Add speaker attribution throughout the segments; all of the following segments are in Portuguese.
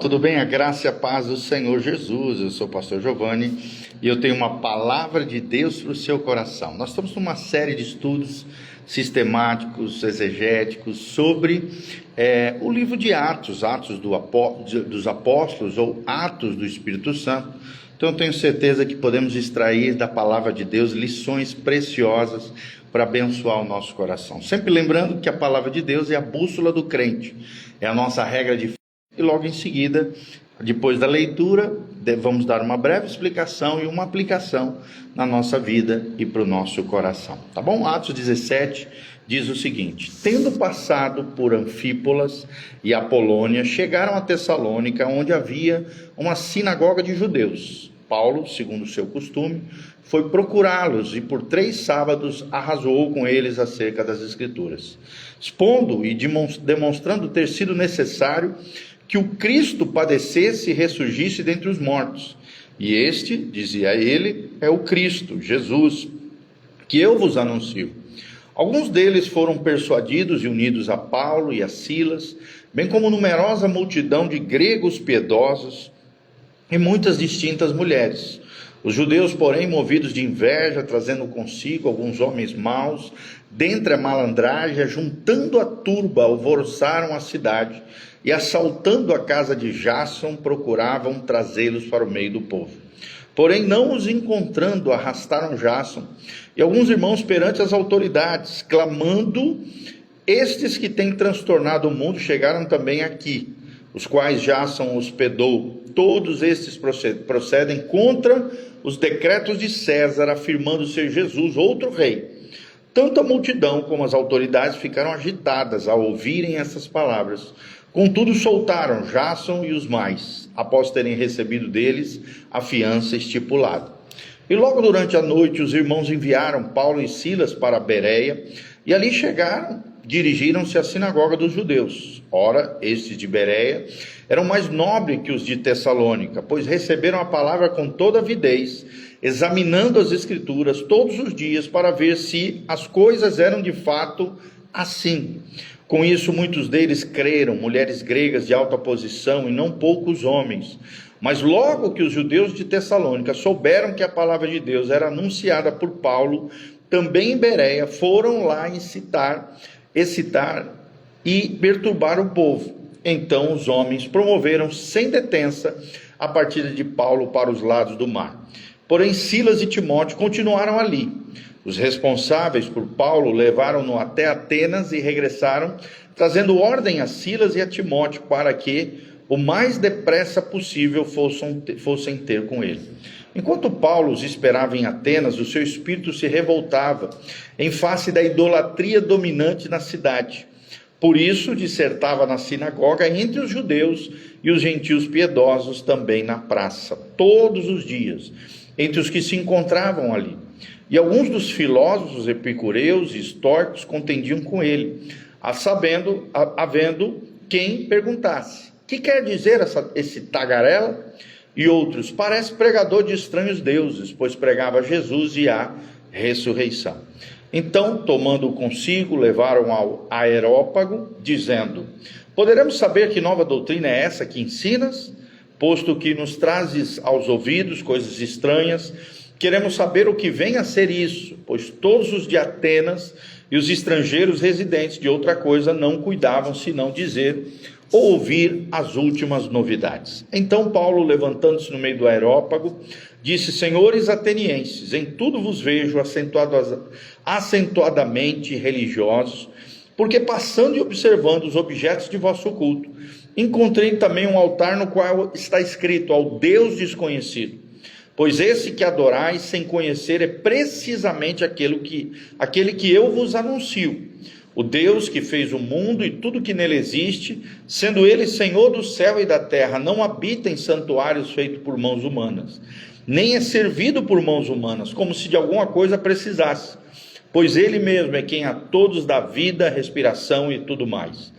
Speaker 1: Tudo bem? A graça e a paz do Senhor Jesus. Eu sou o pastor Giovanni e eu tenho uma palavra de Deus para o seu coração. Nós estamos numa série de estudos sistemáticos, exegéticos, sobre o livro de Atos, dos Apóstolos ou Atos do Espírito Santo. Então eu tenho certeza que podemos extrair da palavra de Deus lições preciosas para abençoar o nosso coração. Sempre lembrando que a palavra de Deus é a bússola do crente, é a nossa regra de fé. E logo em seguida, depois da leitura, vamos dar uma breve explicação e uma aplicação na nossa vida e para o nosso coração. Tá bom? Atos 17 diz o seguinte: tendo passado por Anfípolis e Apolônia, chegaram a Tessalônica, onde havia uma sinagoga de judeus. Paulo, segundo o seu costume, foi procurá-los e por 3 sábados arrazoou com eles acerca das Escrituras, expondo e demonstrando ter sido necessário que o Cristo padecesse e ressurgisse dentre os mortos. E este, dizia ele, é o Cristo, Jesus, que eu vos anuncio. Alguns deles foram persuadidos e unidos a Paulo e a Silas, bem como numerosa multidão de gregos piedosos e muitas distintas mulheres. Os judeus, porém, movidos de inveja, trazendo consigo alguns homens maus, dentre a malandragem, juntando a turba, alvoroçaram a cidade, e assaltando a casa de Jasson, procuravam trazê-los para o meio do povo. Porém, não os encontrando, arrastaram Jasson e alguns irmãos perante as autoridades, clamando: estes que têm transtornado o mundo chegaram também aqui, os quais Jasson hospedou. Todos estes procedem contra os decretos de César, afirmando ser Jesus outro rei. Tanto a multidão como as autoridades ficaram agitadas ao ouvirem essas palavras. Contudo, soltaram Jasson e os mais, após terem recebido deles a fiança estipulada. E logo durante a noite, os irmãos enviaram Paulo e Silas para Bereia, e ali chegaram, dirigiram-se à sinagoga dos judeus. Ora, estes de Bereia eram mais nobres que os de Tessalônica, pois receberam a palavra com toda avidez, examinando as Escrituras todos os dias para ver se as coisas eram de fato assim. Com isso, muitos deles creram, mulheres gregas de alta posição e não poucos homens. Mas logo que os judeus de Tessalônica souberam que a palavra de Deus era anunciada por Paulo, também em Bereia, foram lá excitar e perturbar o povo. Então os homens promoveram sem detença a partida de Paulo para os lados do mar. Porém, Silas e Timóteo continuaram ali. Os responsáveis por Paulo levaram-no até Atenas e regressaram, trazendo ordem a Silas e a Timóteo para que, o mais depressa possível, fossem ter com ele. Enquanto Paulo os esperava em Atenas, o seu espírito se revoltava em face da idolatria dominante na cidade. Por isso, dissertava na sinagoga entre os judeus e os gentios piedosos também na praça, todos os dias, entre os que se encontravam ali. E alguns dos filósofos epicureus e estoicos contendiam com ele, havendo quem perguntasse: que quer dizer esse tagarela? E outros: parece pregador de estranhos deuses, pois pregava Jesus e a ressurreição. Então, tomando-o consigo, levaram ao Areópago, dizendo: poderemos saber que nova doutrina é essa que ensinas? Posto que nos trazes aos ouvidos coisas estranhas, queremos saber o que vem a ser isso, pois todos os de Atenas e os estrangeiros residentes de outra coisa não cuidavam senão dizer ou ouvir as últimas novidades. Então Paulo, levantando-se no meio do Areópago, disse: senhores atenienses, em tudo vos vejo acentuadamente religiosos, porque passando e observando os objetos de vosso culto, encontrei também um altar no qual está escrito: ao Deus desconhecido. Pois esse que adorais sem conhecer é precisamente aquele que eu vos anuncio. O Deus que fez o mundo e tudo que nele existe, sendo ele Senhor do céu e da terra, não habita em santuários feitos por mãos humanas, nem é servido por mãos humanas, como se de alguma coisa precisasse, pois ele mesmo é quem a todos dá vida, respiração e tudo mais.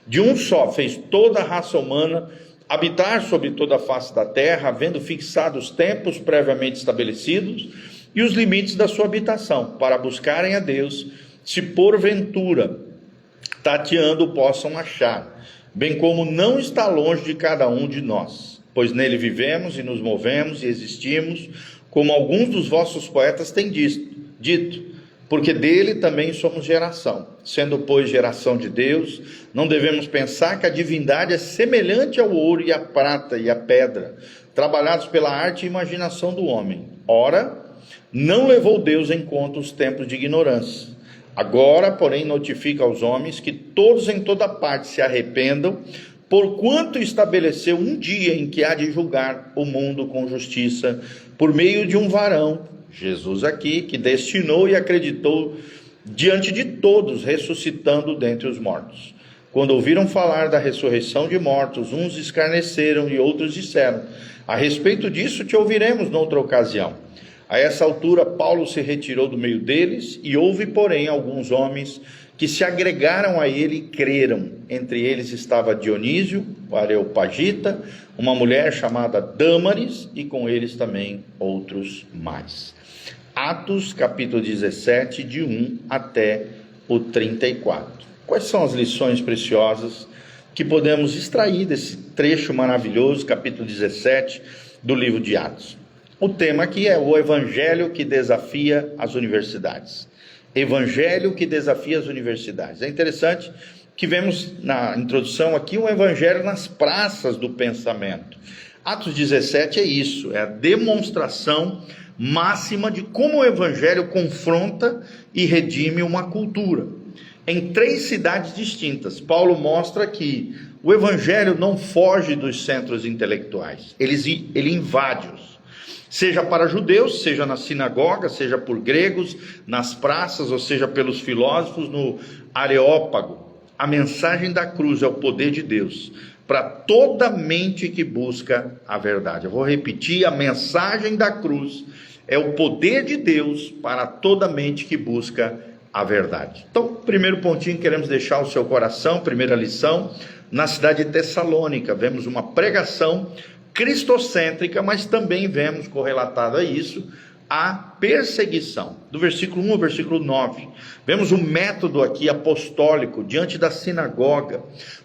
Speaker 1: De um só fez toda a raça humana habitar sobre toda a face da terra, havendo fixado os tempos previamente estabelecidos e os limites da sua habitação, para buscarem a Deus, se porventura tateando possam achar. bem como não está longe de cada um de nós, pois nele vivemos e nos movemos e existimos, como alguns dos vossos poetas têm dito, porque dele também somos geração. Sendo, pois, geração de Deus, não devemos pensar que a divindade é semelhante ao ouro e à prata e à pedra, trabalhados pela arte e imaginação do homem. Ora, não levou Deus em conta os tempos de ignorância. Agora, porém, notifica aos homens que todos em toda parte se arrependam, porquanto estabeleceu um dia em que há de julgar o mundo com justiça, por meio de um varão, Jesus aqui, que destinou e acreditou diante de todos, ressuscitando dentre os mortos. Quando ouviram falar da ressurreição de mortos, uns escarneceram e outros disseram: a respeito disso te ouviremos noutra ocasião. A essa altura, Paulo se retirou do meio deles, e houve, porém, alguns homens que se agregaram a ele e creram. Entre eles estava Dionísio, o Areopagita, uma mulher chamada Dâmaris, e com eles também outros mais. Atos, capítulo 17, de 1 até o 34. Quais são as lições preciosas que podemos extrair desse trecho maravilhoso, capítulo 17, do livro de Atos? O tema aqui é o Evangelho que desafia as universidades. Evangelho que desafia as universidades. É interessante que vemos na introdução aqui um evangelho nas praças do pensamento. Atos 17 é isso, é a demonstração máxima de como o evangelho confronta e redime uma cultura. Em 3 cidades distintas, Paulo mostra que o evangelho não foge dos centros intelectuais, ele invade-os. Seja para judeus, seja na sinagoga, seja por gregos, nas praças, ou seja pelos filósofos no Areópago. A mensagem da cruz é o poder de Deus para toda mente que busca a verdade. Eu vou repetir, a mensagem da cruz é o poder de Deus para toda mente que busca a verdade. Então, primeiro pontinho que queremos deixar o seu coração, primeira lição, na cidade de Tessalônica, vemos uma pregação cristocêntrica, mas também vemos correlatado a isso a perseguição. Do versículo 1 ao versículo 9, vemos um método aqui apostólico diante da sinagoga.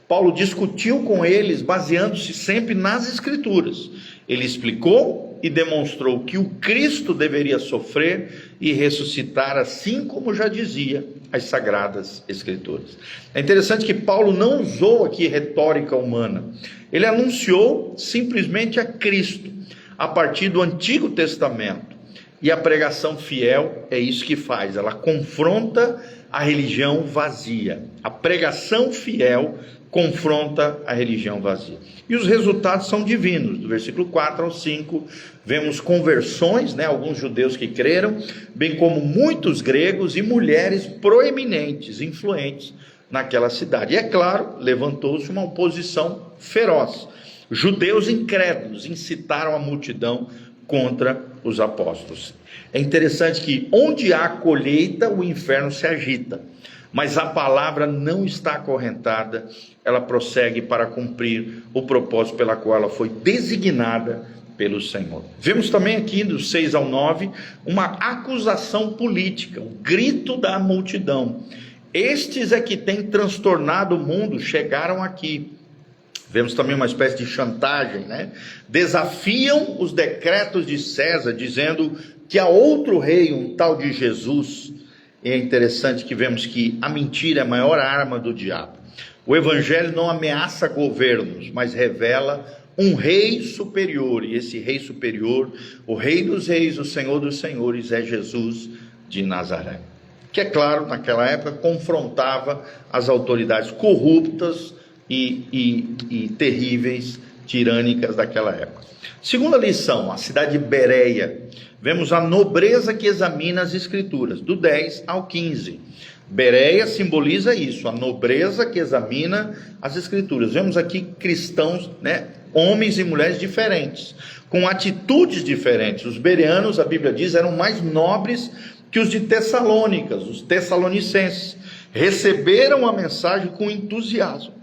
Speaker 1: Paulo discutiu com eles baseando-se sempre nas escrituras. Ele explicou e demonstrou que o Cristo deveria sofrer e ressuscitar, assim como já dizia as sagradas escrituras. É interessante que Paulo não usou aqui retórica humana. Ele anunciou simplesmente a Cristo a partir do Antigo Testamento. E a pregação fiel é isso que faz, ela confronta a religião vazia. A pregação fiel confronta a religião vazia. E os resultados são divinos. Do versículo 4 ao 5, vemos conversões, alguns judeus que creram, bem como muitos gregos e mulheres proeminentes, influentes naquela cidade. E é claro, levantou-se uma oposição feroz. Judeus incrédulos incitaram a multidão contra os apóstolos. É interessante que onde há colheita, o inferno se agita. Mas a palavra não está acorrentada, ela prossegue para cumprir o propósito pela qual ela foi designada pelo Senhor. Vemos também aqui, dos 6 ao 9, uma acusação política, o grito da multidão. Estes é que têm transtornado o mundo, chegaram aqui. Vemos também uma espécie de chantagem, Desafiam os decretos de César, dizendo que há outro rei, um tal de Jesus. E é interessante que vemos que a mentira é a maior arma do diabo. O evangelho não ameaça governos, mas revela um rei superior. E esse rei superior, o rei dos reis, o senhor dos senhores, é Jesus de Nazaré. Que, é claro, naquela época confrontava as autoridades corruptas e terríveis, tirânicas daquela época. Segunda lição, a cidade de Bereia. Vemos a nobreza que examina as escrituras, do 10 ao 15. Bereia simboliza isso, a nobreza que examina as escrituras. Vemos aqui cristãos, homens e mulheres diferentes, com atitudes diferentes. Os bereanos, a Bíblia diz, eram mais nobres que os de Tessalônica, os tessalonicenses. Receberam a mensagem com entusiasmo,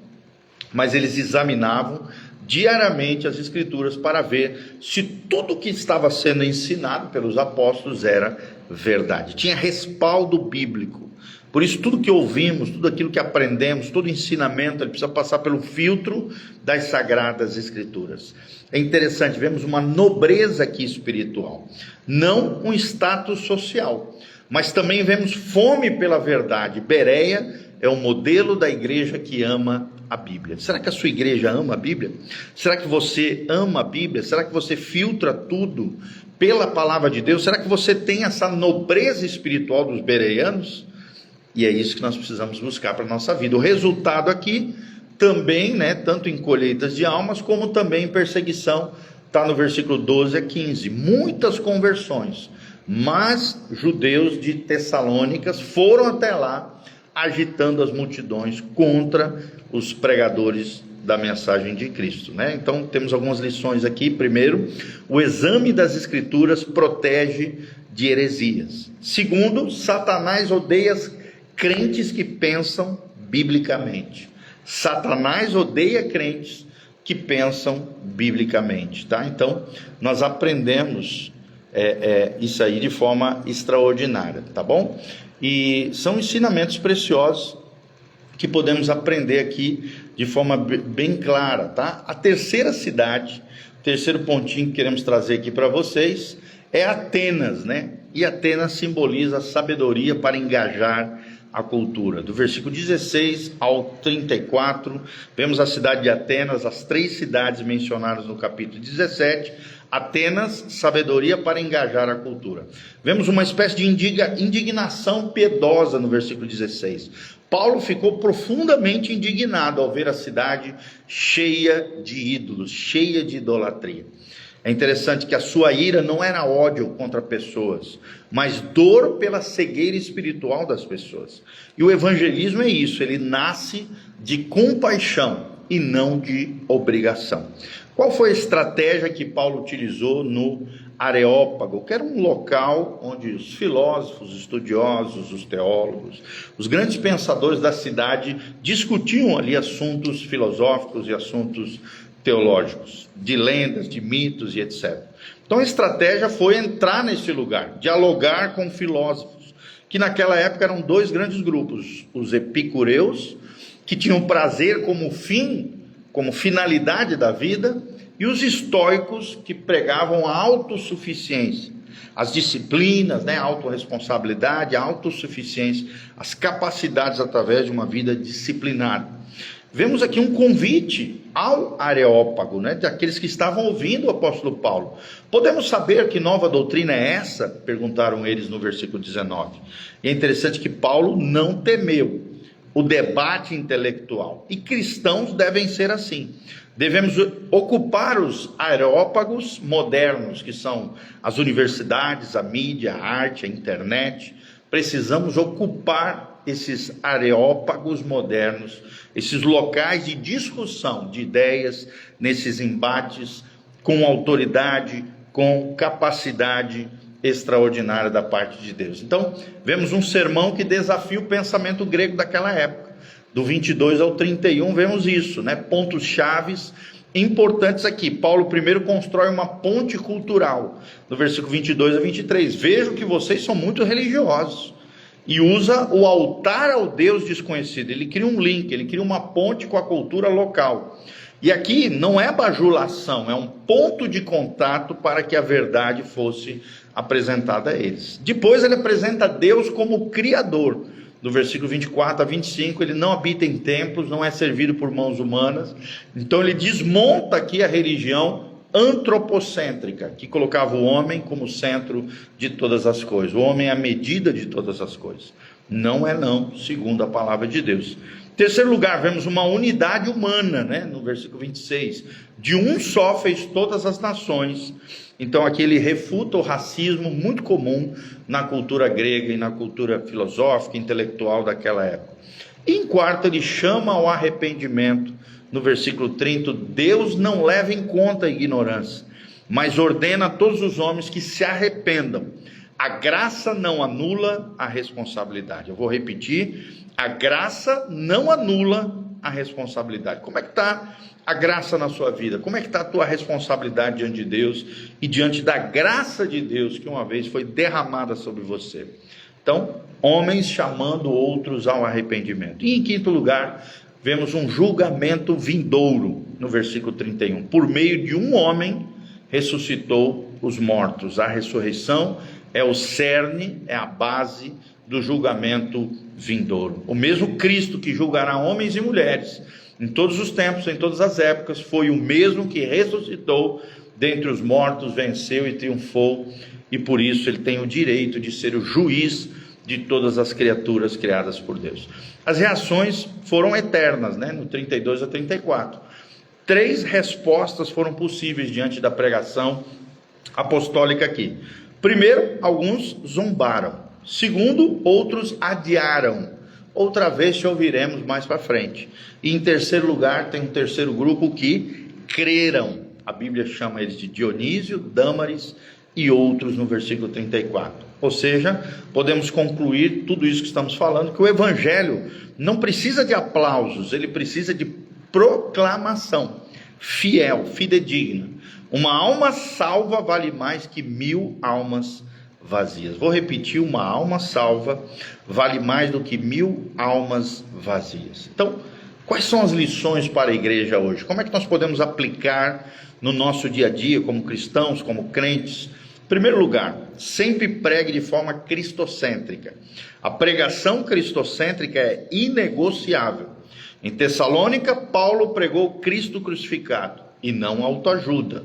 Speaker 1: mas eles examinavam diariamente as escrituras para ver se tudo que estava sendo ensinado pelos apóstolos era verdade. Tinha respaldo bíblico. Por isso, tudo que ouvimos, tudo aquilo que aprendemos, todo ensinamento, ele precisa passar pelo filtro das Sagradas Escrituras. É interessante, vemos uma nobreza aqui espiritual, não um status social, mas também vemos fome pela verdade. Bereia é o modelo da igreja que ama a Bíblia. Será que a sua igreja ama a Bíblia? Será que você ama a Bíblia? Será que você filtra tudo pela palavra de Deus? Será que você tem essa nobreza espiritual dos bereanos? E é isso que nós precisamos buscar para a nossa vida. O resultado aqui também, tanto em colheitas de almas, como também em perseguição, está no versículo 12 a 15. Muitas conversões, mas judeus de Tessalônicas foram até lá, agitando as multidões contra os pregadores da mensagem de Cristo. Então temos algumas lições aqui. Primeiro, o exame das Escrituras protege de heresias. Segundo, Satanás odeia crentes que pensam biblicamente. Satanás odeia crentes que pensam biblicamente, Então, nós aprendemos isso aí de forma extraordinária, tá bom? E são ensinamentos preciosos que podemos aprender aqui de forma bem clara, A terceira cidade, o terceiro pontinho que queremos trazer aqui para vocês é Atenas, E Atenas simboliza a sabedoria para engajar a cultura. Do versículo 16 ao 34, vemos a cidade de Atenas, as três cidades mencionadas no capítulo 17. Atenas, sabedoria para engajar a cultura. Vemos uma espécie de indignação piedosa no versículo 16. Paulo ficou profundamente indignado ao ver a cidade cheia de ídolos, cheia de idolatria. É interessante que a sua ira não era ódio contra pessoas, mas dor pela cegueira espiritual das pessoas. E o evangelismo é isso, ele nasce de compaixão e não de obrigação. Qual foi a estratégia que Paulo utilizou no Areópago, que era um local onde os filósofos, os estudiosos, os teólogos, os grandes pensadores da cidade discutiam ali assuntos filosóficos e assuntos teológicos, de lendas, de mitos e etc. Então a estratégia foi entrar nesse lugar, dialogar com filósofos, que naquela época eram dois grandes grupos, os epicureus, que tinham prazer como fim, como finalidade da vida, e os estoicos, que pregavam a autossuficiência, as disciplinas, a autorresponsabilidade, a autossuficiência, as capacidades através de uma vida disciplinada. Vemos aqui um convite ao Areópago, daqueles que estavam ouvindo o apóstolo Paulo. Podemos saber que nova doutrina é essa? Perguntaram eles no versículo 19. E é interessante que Paulo não temeu o debate intelectual. E cristãos devem ser assim. Devemos ocupar os areópagos modernos, que são as universidades, a mídia, a arte, a internet. Precisamos ocupar esses areópagos modernos, esses locais de discussão de ideias, nesses embates, com autoridade, com capacidade extraordinária da parte de Deus. Então, vemos um sermão que desafia o pensamento grego daquela época. Do 22 ao 31, vemos isso, Pontos chaves importantes aqui. Paulo primeiro constrói uma ponte cultural, no versículo 22 a 23. Vejo que vocês são muito religiosos. E usa o altar ao Deus desconhecido. Ele cria um link, ele cria uma ponte com a cultura local. E aqui não é bajulação, é um ponto de contato para que a verdade fosse apresentada a eles. Depois ele apresenta Deus como Criador. Do versículo 24 a 25, ele não habita em templos, não é servido por mãos humanas. Então ele desmonta aqui a religião antropocêntrica, que colocava o homem como centro de todas as coisas. O homem é a medida de todas as coisas. Não é não, segundo a palavra de Deus. Em terceiro lugar, vemos uma unidade humana, no versículo 26. De um só fez todas as nações. Então aqui ele refuta o racismo muito comum na cultura grega e na cultura filosófica, intelectual daquela época. E em quarto, ele chama ao arrependimento. No versículo 30, Deus não leva em conta a ignorância, mas ordena a todos os homens que se arrependam. A graça não anula a responsabilidade. Eu vou repetir, a graça não anula a responsabilidade. Como é que está a graça na sua vida? Como é que está a tua responsabilidade diante de Deus e diante da graça de Deus que uma vez foi derramada sobre você? Então, homens chamando outros ao arrependimento. E em quinto lugar, vemos um julgamento vindouro, no versículo 31. Por meio de um homem, ressuscitou os mortos. A ressurreição é o cerne, é a base do julgamento vindouro. O mesmo Cristo que julgará homens e mulheres em todos os tempos, em todas as épocas, foi o mesmo que ressuscitou dentre os mortos, venceu e triunfou, e por isso ele tem o direito de ser o juiz de todas as criaturas criadas por Deus. As reações foram eternas, no 32 a 34. 3 respostas foram possíveis diante da pregação apostólica aqui. Primeiro, alguns zombaram. Segundo, outros adiaram. Outra vez te ouviremos mais para frente. E em terceiro lugar, tem um terceiro grupo que creram. A Bíblia chama eles de Dionísio, Dâmaris e outros no versículo 34. Ou seja, podemos concluir tudo isso que estamos falando, que o Evangelho não precisa de aplausos, ele precisa de proclamação fiel, fidedigna. Uma alma salva vale mais que 1000 almas vazias. Vou repetir: uma alma salva vale mais do que 1000 almas vazias. Então, quais são as lições para a igreja hoje? Como é que nós podemos aplicar no nosso dia a dia, como cristãos, como crentes? Em primeiro lugar, sempre pregue de forma cristocêntrica. A pregação cristocêntrica é inegociável. Em Tessalônica, Paulo pregou Cristo crucificado e não autoajuda.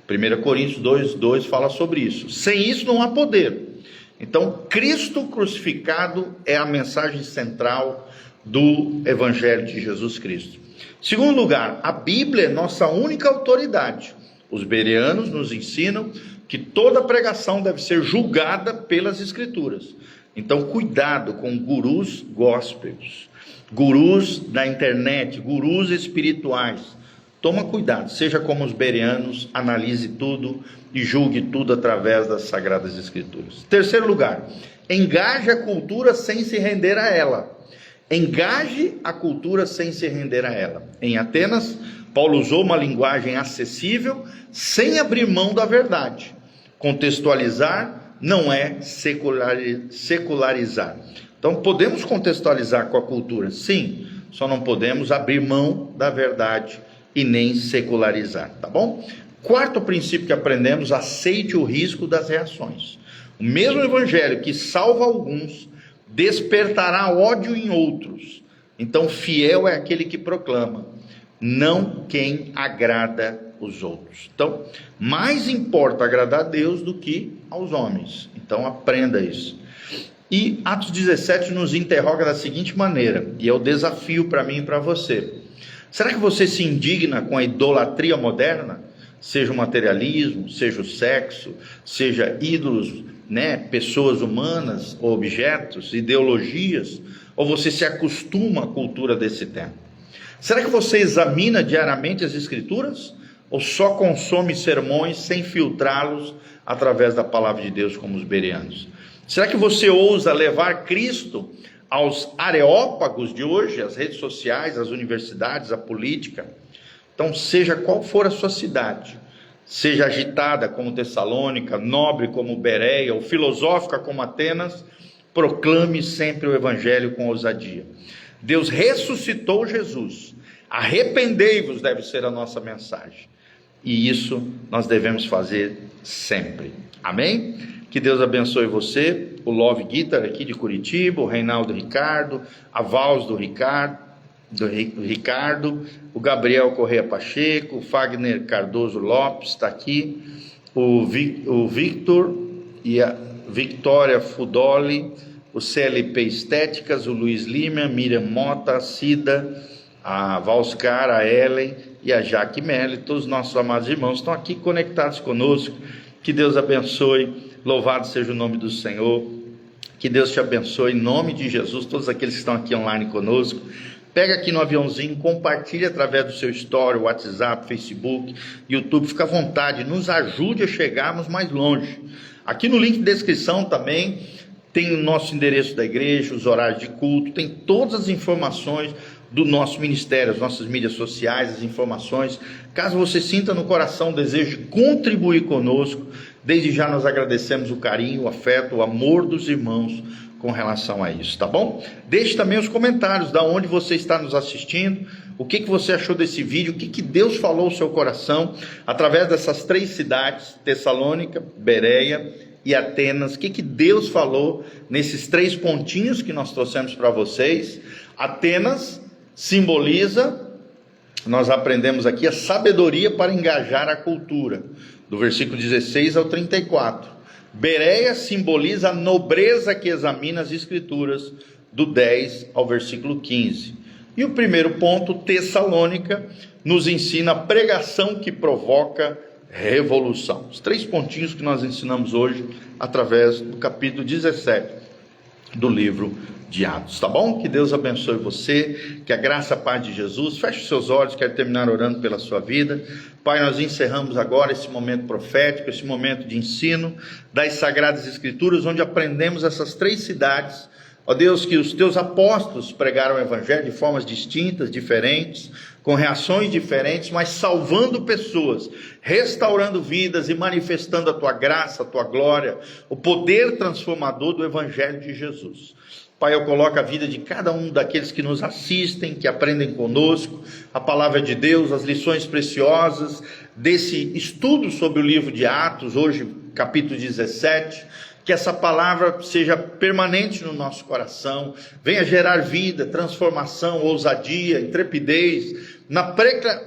Speaker 1: 1 Coríntios 2:2 fala sobre isso. Sem isso não há poder. Então, Cristo crucificado é a mensagem central do Evangelho de Jesus Cristo. Segundo lugar, a Bíblia é nossa única autoridade. Os bereanos nos ensinam que toda pregação deve ser julgada pelas Escrituras. Então, cuidado com gurus gospels, gurus da internet, gurus espirituais. Toma cuidado, seja como os bereanos, analise tudo e julgue tudo através das Sagradas Escrituras. Terceiro lugar, engaje a cultura sem se render a ela. Engaje a cultura sem se render a ela. Em Atenas, Paulo usou uma linguagem acessível, sem abrir mão da verdade. Contextualizar não é secularizar. Então, podemos contextualizar com a cultura, sim, só não podemos abrir mão da verdade e nem secularizar, tá bom? Quarto princípio que aprendemos: aceite o risco das reações. O mesmo evangelho que salva alguns, despertará ódio em outros. Então, fiel é aquele que proclama, não quem agrada os outros. Então, mais importa agradar a Deus do que aos homens. Então, aprenda isso. E Atos 17 nos interroga da seguinte maneira, e é o desafio para mim e para você. Será que você se indigna com a idolatria moderna? Seja o materialismo, seja o sexo, seja ídolos, pessoas humanas, ou objetos, ideologias, ou você se acostuma à cultura desse tempo? Será que você examina diariamente as Escrituras? Ou só consome sermões sem filtrá-los através da palavra de Deus, como os bereanos? Será que você ousa levar Cristo aos areópagos de hoje, as redes sociais, as universidades, a política? Então, seja qual for a sua cidade, seja agitada como Tessalônica, nobre como Bereia, ou filosófica como Atenas, proclame sempre o Evangelho com ousadia. Deus ressuscitou Jesus. Arrependei-vos deve ser a nossa mensagem. E isso nós devemos fazer sempre. Amém? Que Deus abençoe você, o Love Guitar aqui de Curitiba, o Reinaldo Ricardo, a Vals do Ricardo, o Gabriel Correia Pacheco, o Fagner Cardoso Lopes está aqui, o Victor e a Victoria Fudoli, o CLP Estéticas, o Luiz Lima, Miriam Mota, a Cida, a Valscar, a Ellen e a Jaque Melli. Todos os nossos amados irmãos estão aqui conectados conosco. Que Deus abençoe, louvado seja o nome do Senhor. Que Deus te abençoe em nome de Jesus, todos aqueles que estão aqui online conosco. Pega aqui no aviãozinho, compartilha através do seu story, WhatsApp, Facebook, YouTube, fica à vontade, nos ajude a chegarmos mais longe. Aqui no link de descrição também tem o nosso endereço da igreja, os horários de culto, tem todas as informações do nosso ministério, as nossas mídias sociais, as informações. Caso você sinta no coração o desejo de contribuir conosco, desde já nós agradecemos o carinho, o afeto, o amor dos irmãos com relação a isso, tá bom? Deixe também os comentários da onde você está nos assistindo, o que você achou desse vídeo, o que Deus falou ao seu coração através dessas 3 cidades, Tessalônica, Bereia e Atenas. O que Deus falou nesses 3 pontinhos que nós trouxemos para vocês. Atenas simboliza, nós aprendemos aqui, a sabedoria para engajar a cultura, do versículo 16 ao 34. Bereia simboliza a nobreza que examina as escrituras, do 10 ao versículo 15. E o primeiro ponto, Tessalônica, nos ensina a pregação que provoca revolução. Os 3 pontinhos que nós ensinamos hoje através do capítulo 17 do livro de Atos, tá bom? Que Deus abençoe você, que a graça, a paz de Jesus. Feche seus olhos, quero terminar orando pela sua vida. Pai, nós encerramos agora esse momento profético, esse momento de ensino das Sagradas Escrituras, onde aprendemos essas 3 cidades. Ó Deus, que os teus apóstolos pregaram o evangelho de formas distintas, diferentes, com reações diferentes, mas salvando pessoas, restaurando vidas e manifestando a tua graça, a tua glória, o poder transformador do evangelho de Jesus. Pai, eu coloco a vida de cada um daqueles que nos assistem, que aprendem conosco, a palavra de Deus, as lições preciosas desse estudo sobre o livro de Atos, hoje capítulo 17, que essa palavra seja permanente no nosso coração, venha gerar vida, transformação, ousadia, intrepidez, na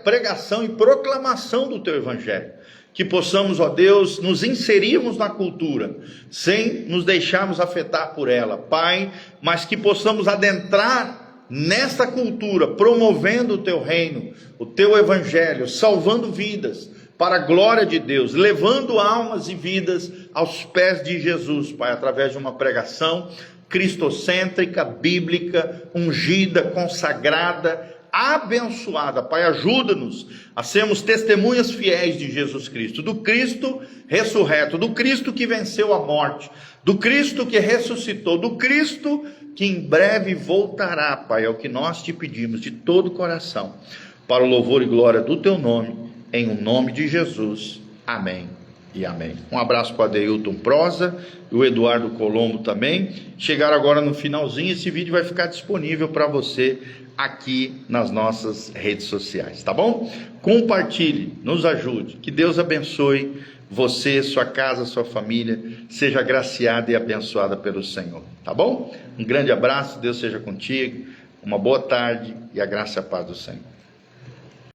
Speaker 1: pregação e proclamação do teu evangelho. Que possamos, ó Deus, nos inserirmos na cultura, sem nos deixarmos afetar por ela, Pai, mas que possamos adentrar nesta cultura, promovendo o teu reino, o teu evangelho, salvando vidas, para a glória de Deus, levando almas e vidas aos pés de Jesus, Pai, através de uma pregação cristocêntrica, bíblica, ungida, consagrada, abençoada. Pai, ajuda-nos a sermos testemunhas fiéis de Jesus Cristo, do Cristo ressurreto, do Cristo que venceu a morte, do Cristo que ressuscitou, do Cristo que em breve voltará, Pai, é o que nós te pedimos de todo o coração, para o louvor e glória do teu nome, em o nome de Jesus, amém e amém. Um abraço para o Adeilton Prosa e o Eduardo Colombo também. Chegaram agora no finalzinho, esse vídeo vai ficar disponível para você aqui nas nossas redes sociais, tá bom? Compartilhe, nos ajude, que Deus abençoe você, sua casa, sua família, seja agraciada e abençoada pelo Senhor, tá bom? Um grande abraço, Deus seja contigo, uma boa tarde e a graça e a paz do Senhor.